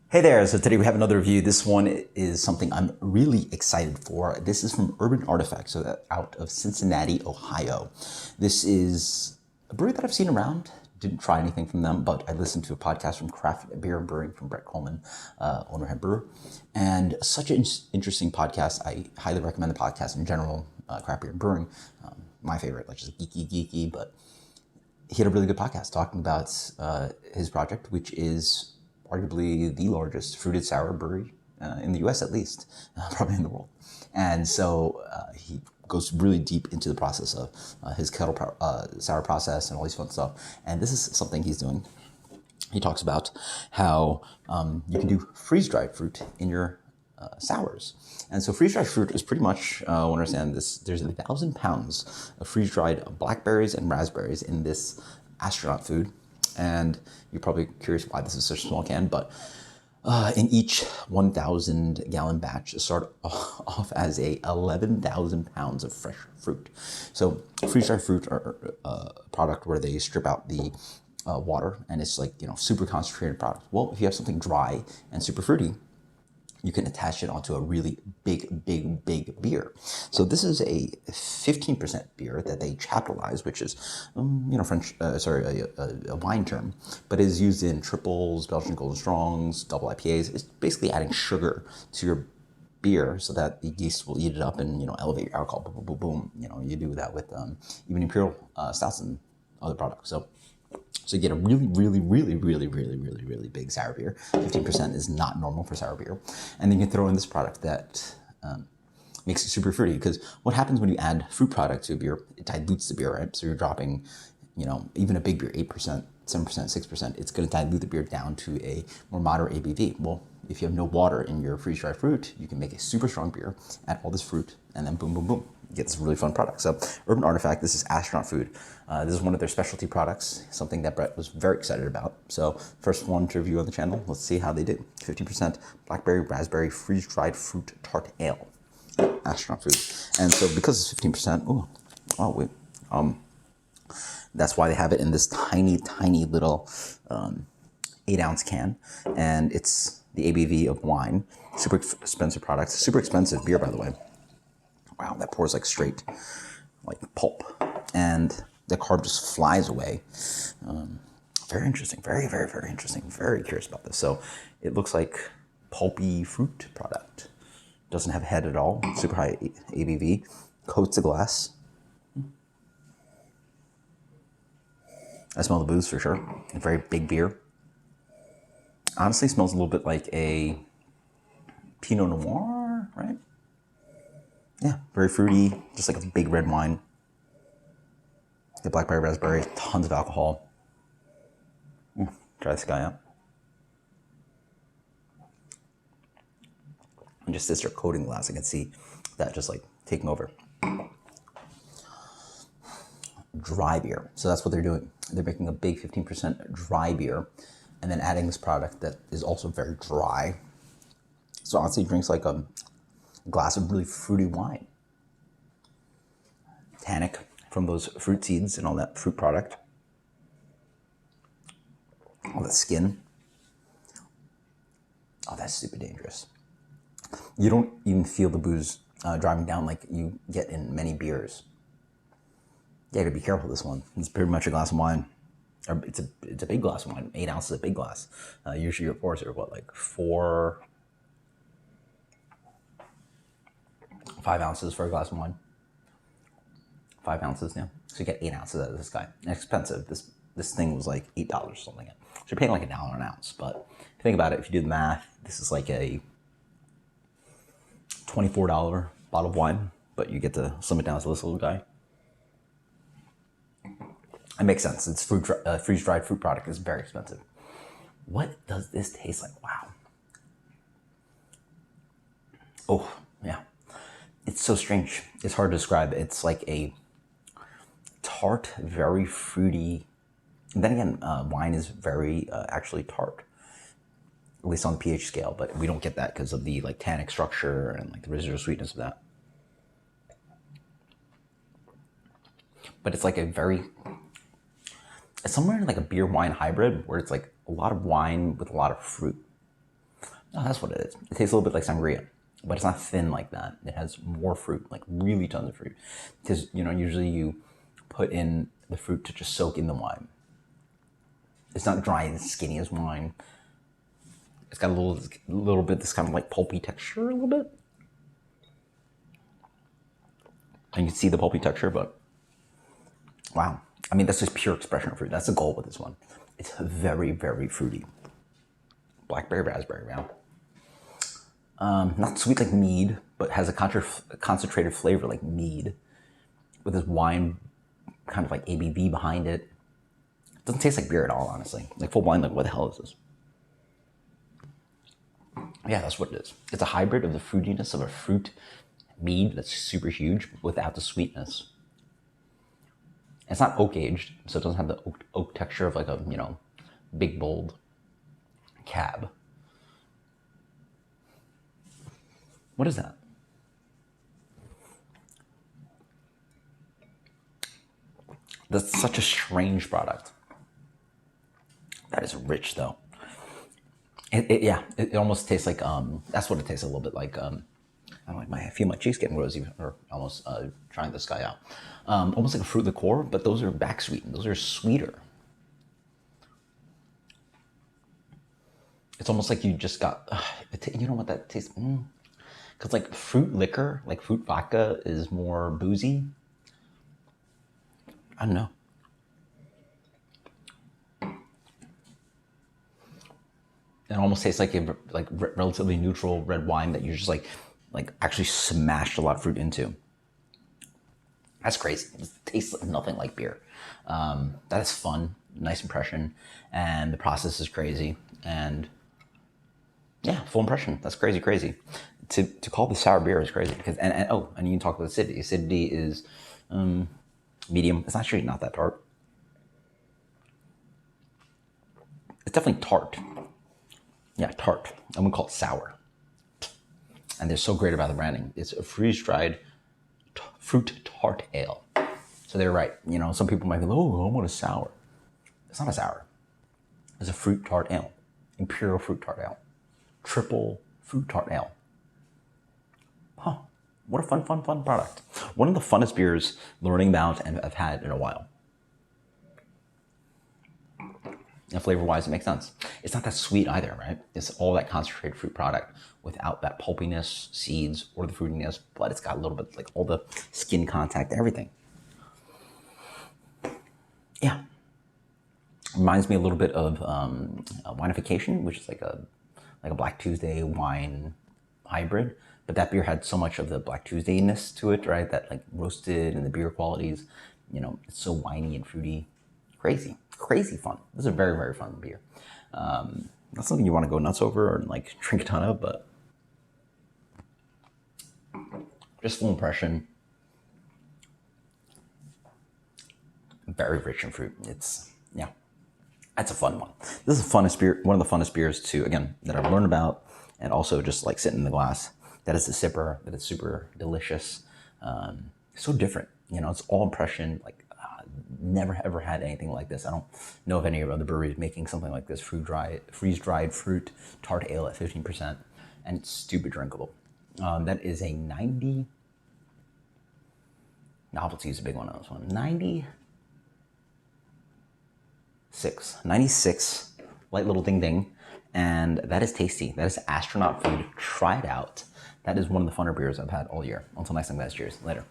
Hey there, so today we have another review. This one is something I'm really excited for. This is from Urban Artifacts, so out of Cincinnati, Ohio. This is a brewery that I've seen around. Didn't try anything from them, but I listened to a podcast from Craft Beer Brewing from Brett Coleman, owner head brewer. And such an interesting podcast. I highly recommend the podcast in general, Craft Beer Brewing. My favorite, like just geeky, but he had a really good podcast talking about his project, which is arguably the largest fruited sour brewery in the U.S. at least, probably in the world. And so he goes really deep into the process of his sour process and all these fun stuff. And this is something he's doing. He talks about how you can do freeze-dried fruit in your sours. And so freeze-dried fruit is pretty much, I understand this, there's 1,000 pounds of freeze-dried blackberries and raspberries in this Astronaut food. And you're probably curious why this is such a small can, but in each 1,000 gallon batch, start off as 11,000 pounds of fresh fruit. So freeze-dried fruit are a product where they strip out the water, and it's like, super concentrated product. Well, if you have something dry and super fruity, you can attach it onto a really big beer. So this is a 15% beer that they chaptalize, which is, French, a wine term, but is used in triples, Belgian Golden Strongs, double IPAs. It's basically adding sugar to your beer so that the yeast will eat it up and, elevate your alcohol. Boom, boom, boom, boom. You do that with even imperial stouts and other products. So you get a really big sour beer. 15% is not normal for sour beer. And then you can throw in this product that makes it super fruity, because what happens when you add fruit product to a beer, it dilutes the beer, right? So you're dropping, even a big beer, 8%, 7%, 6%, it's going to dilute the beer down to a more moderate ABV. Well, if you have no water in your freeze-dried fruit, you can make a super strong beer, add all this fruit, and then boom, boom, boom. Get this really fun product. So Urban Artifact, this is Astronaut food. This is one of their specialty products, something that Brett was very excited about. So first one to review on the channel. Let's see how they did. 15% blackberry, raspberry, freeze-dried fruit tart ale. Astronaut food. And so because it's 15%, that's why they have it in this tiny little 8-ounce can. And it's the ABV of wine. Super expensive product. Super expensive beer, by the way. Wow, that pours like straight, like pulp, and the carb just flies away. Very interesting, very interesting. Very curious about this. So it looks like pulpy fruit product. Doesn't have head at all. Super high ABV. Coats the glass. I smell the booze for sure. A very big beer. Honestly, smells a little bit like a Pinot Noir, right? Yeah, very fruity, just like a big red wine. The blackberry, raspberry, tons of alcohol. Try this guy out. And just as they're coating the glass, I can see that just like taking over. Dry beer. So that's what they're doing. They're making a big 15% dry beer and then adding this product that is also very dry. So honestly, it drinks like a glass of really fruity wine. Tannic from those fruit seeds and all that fruit product. All that skin. Oh, that's super dangerous. You don't even feel the booze driving down like you get in many beers. Yeah, you gotta be careful with this one. It's pretty much a glass of wine. Or it's a big glass of wine. 8 ounces is a big glass. Usually your pours are like 5 ounces for a glass of wine. 5 ounces, yeah. So you get 8 ounces out of this guy. And expensive. This thing was like $8 or something. So you're paying like $1 an ounce. But if you think about it, if you do the math, this is like a $24 bottle of wine, but you get to slim it down to this little guy. It makes sense. It's freeze-dried fruit product is very expensive. What does this taste like? Wow. Oh, yeah. It's so strange. It's hard to describe. It's like a tart, very fruity. And then again, wine is very actually tart, at least on the pH scale, but we don't get that because of the like tannic structure and like the residual sweetness of that. But it's like it's somewhere like a beer wine hybrid where it's like a lot of wine with a lot of fruit. Oh, that's what it is. It tastes a little bit like sangria, but it's not thin like that. It has more fruit, like really tons of fruit. Because, you know, usually you put in the fruit to just soak in the wine. It's not dry and skinny as wine. It's got a little bit this kind of like pulpy texture, a little bit. And you can see the pulpy texture, but wow. I mean, that's just pure expression of fruit. That's the goal with this one. It's very, very fruity. Blackberry, raspberry, yeah. Not sweet like mead, but has a concentrated flavor like mead with this wine kind of like ABV behind it. It doesn't taste like beer at all, honestly. Like full blind, like what the hell is this? Yeah, that's what it is. It's a hybrid of the fruitiness of a fruit mead that's super huge without the sweetness. It's not oak aged, so it doesn't have the oak texture of like a, you know, big bold cab. What is that? That's such a strange product. That is rich though. It almost tastes like that's what it tastes a little bit like. I don't know, I feel my cheeks getting rosy, or almost trying this guy out. Almost like a fruit liqueur, but those are back sweetened. Those are sweeter. It's almost like you just got. You know what that tastes? Because like fruit liquor, like fruit vodka, is more boozy. I don't know. It almost tastes like a relatively neutral red wine that you just like actually smashed a lot of fruit into. That's crazy. It tastes nothing like beer. That is fun, nice impression, and the process is crazy. And yeah, full impression. That's crazy, crazy. To call this sour beer is crazy because and you can talk about acidity. Acidity is medium. It's actually not that tart. It's definitely tart. Yeah, tart. I'm gonna call it sour. And they're so great about the branding. It's a freeze-dried fruit tart ale. So they're right. You know, some people might think, oh, I want a sour. It's not a sour. It's a fruit tart ale. Imperial fruit tart ale. Triple fruit tart ale. Huh. What a fun product. One of the funnest beers learning about and I've had in a while. And flavor-wise, it makes sense. It's not that sweet either, right? It's all that concentrated fruit product without that pulpiness, seeds, or the fruitiness, but it's got a little bit like all the skin contact, everything. Yeah. Reminds me a little bit of winification, which is like a Black Tuesday wine hybrid. But that beer had so much of the Black Tuesday-ness to it, right? That like roasted and the beer qualities, you know, it's so winey and fruity. Crazy fun. This is a very, very fun beer. Not something you want to go nuts over or like drink a ton of, but just full impression. Very rich in fruit. It's, yeah, that's a fun one. This is the funnest beer, one of the funnest beers too, again, that I've learned about and also just like sitting in the glass. That is a sipper, that is super delicious. So different, you know, it's all impression, like never ever had anything like this. I don't know of any other breweries making something like this, freeze-dried fruit tart ale at 15%, and it's stupid drinkable. That is a 90, novelty is a big one on this one, 96, light little ding ding, and that is tasty. That is Astronaut food. Try it out. That is one of the funner beers I've had all year. Until next time, guys, cheers. Later.